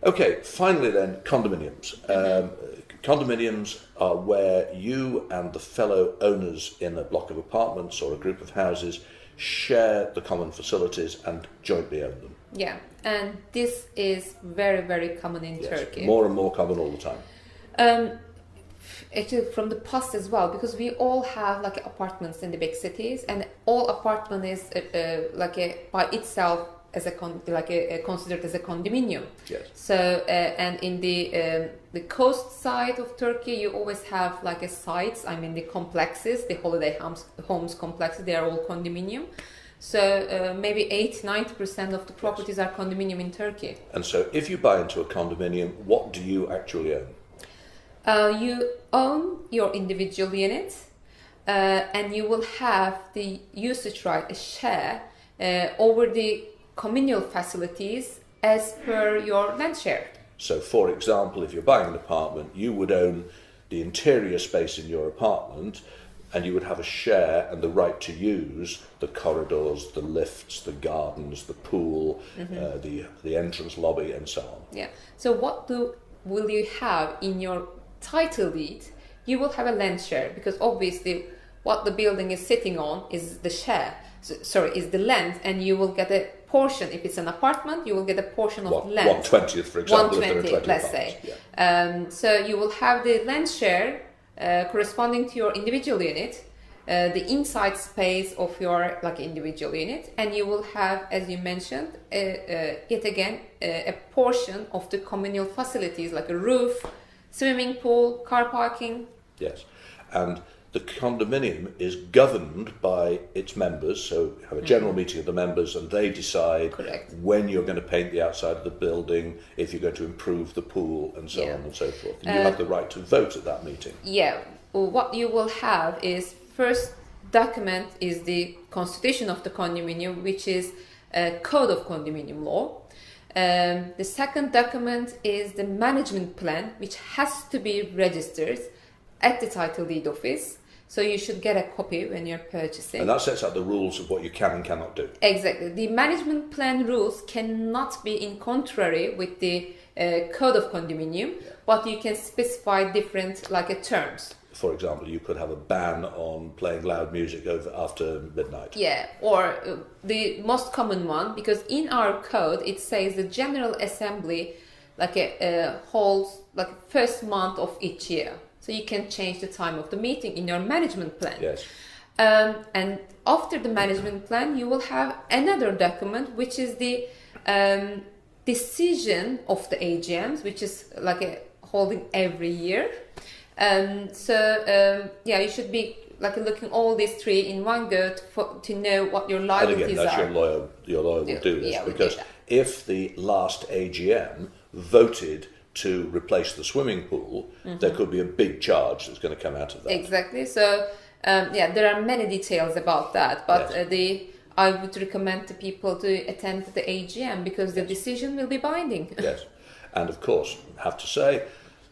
Okay, finally then, condominiums. Condominiums are where you and the fellow owners in a block of apartments or a group of houses share the common facilities and jointly own them. Yeah, and this is very, very common in Turkey. More and more common all the time. Actually, from the past as well, because we all have like apartments in the big cities, and all apartment is by itself as considered as a condominium. Yes. So and in the coast side of Turkey, you always have like a sites. I mean the complexes, the holiday homes complexes. They are all condominium. So maybe 80-90% of the properties are condominium in Turkey. And so, if you buy into a condominium, what do you actually own? You own your individual unit, and you will have the usage right, a share over the communal facilities as per your land share. So, for example, if you're buying an apartment, you would own the interior space in your apartment, and you would have a share and the right to use the corridors, the lifts, the gardens, the pool, the entrance lobby, and so on. Yeah. So, will you have in your title deed? You will have a land share, because obviously what the building is sitting on is the share. Is the land, and you will get a portion. If it's an apartment, you will get a portion of land. 1/20th, for example, 1/20, let's say. Yeah. So you will have the land share corresponding to your individual unit, the inside space of your individual unit, and you will have, as you mentioned, yet again a portion of the communal facilities like a roof, swimming pool, car parking. Yes, and the condominium is governed by its members, so you have a general meeting of the members and they decide when you're going to paint the outside of the building, if you're going to improve the pool, and so on and so forth. And you have the right to vote at that meeting. Yeah, what you will have is, first document is the constitution of the condominium, which is a code of condominium law. The second document is the management plan, which has to be registered at the title deed office. So you should get a copy when you're purchasing. And that sets out the rules of what you can and cannot do. Exactly. The management plan rules cannot be in contrary with the code of condominium, but you can specify different terms. For example, you could have a ban on playing loud music after midnight. Yeah, or the most common one, because in our code it says the General Assembly holds first month of each year. So you can change the time of the meeting in your management plan. Yes. And after the management plan, you will have another document, which is the decision of the AGMs, which is holding every year. You should be looking all these three in one go to know what your liabilities are. And again, that's your lawyer will do this, because if the last AGM voted to replace the swimming pool, there could be a big charge that's going to come out of that. Exactly. So, there are many details about that, but I would recommend to people to attend the AGM, because the decision will be binding. Yes, and of course, I have to say,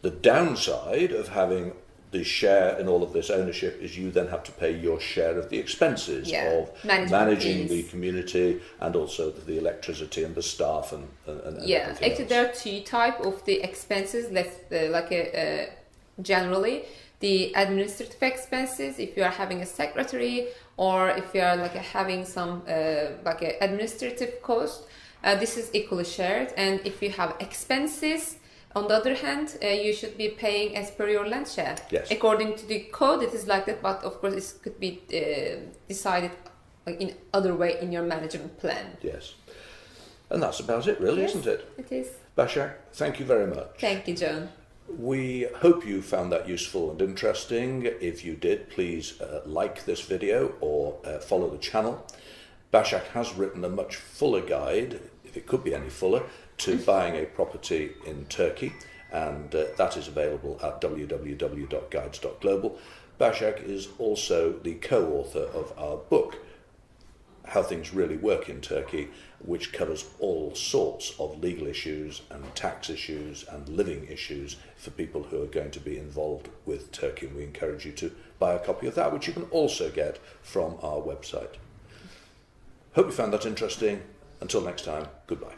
the downside of having the share in all of this ownership is you then have to pay your share of the expenses of managing the community, and also the electricity and the staff and everything actually there are two types of the expenses. Generally the administrative expenses, if you are having a secretary, or if you are having some administrative cost, this is equally shared. And if you have expenses, on the other hand, you should be paying as per your land share. Yes. According to the code, it is like that, but of course it could be decided in other way in your management plan. Yes. And that's about it, really, isn't it? It is. Başak, thank you very much. Thank you, John. We hope you found that useful and interesting. If you did, please like this video or follow the channel. Başak has written a much fuller guide, if it could be any fuller, to buying a property in Turkey, and that is available at www.Guides.Global. Başak is also the co-author of our book, How Things Really Work in Turkey, which covers all sorts of legal issues and tax issues and living issues for people who are going to be involved with Turkey. And we encourage you to buy a copy of that, which you can also get from our website. Hope you found that interesting. Until next time, goodbye.